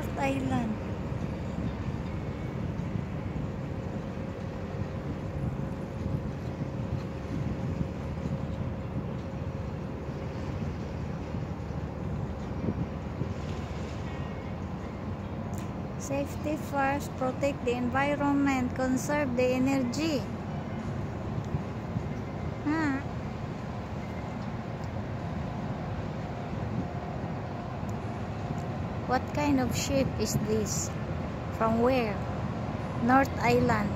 North Island. Safety first, protect the environment, conserve the energy. What kind of ship is this? From where? North Island.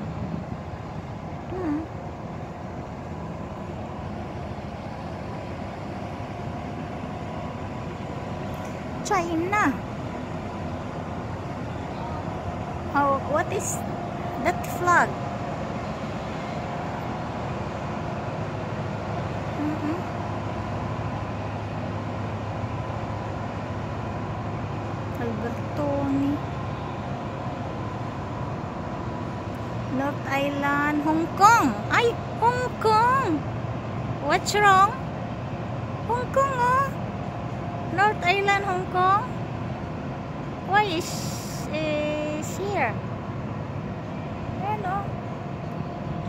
China. Oh, what is that flag? Albertoni. North Island, Hong Kong. Ay, Hong Kong. What's wrong? Hong Kong, oh. North Island, Hong Kong. Why is here? Ayan, oh.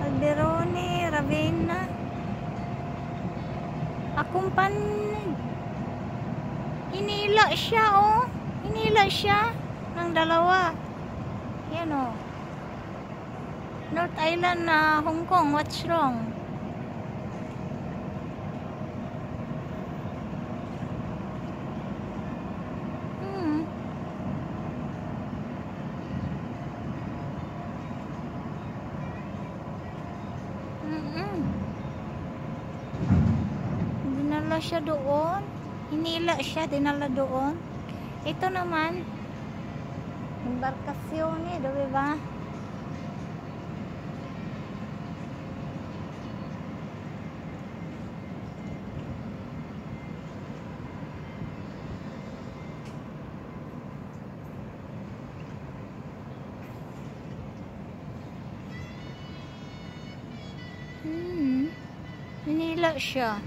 Alberoni, Ravenna. Accompanied. Hinila siya, oh. Hinila siya ng dalawa. Yan, oh. North Island na Hong Kong. What's wrong? Dinala siya doon. Hinila siya, dinala doon. Ito naman, embarkasyon eh, diba? Hinila siya.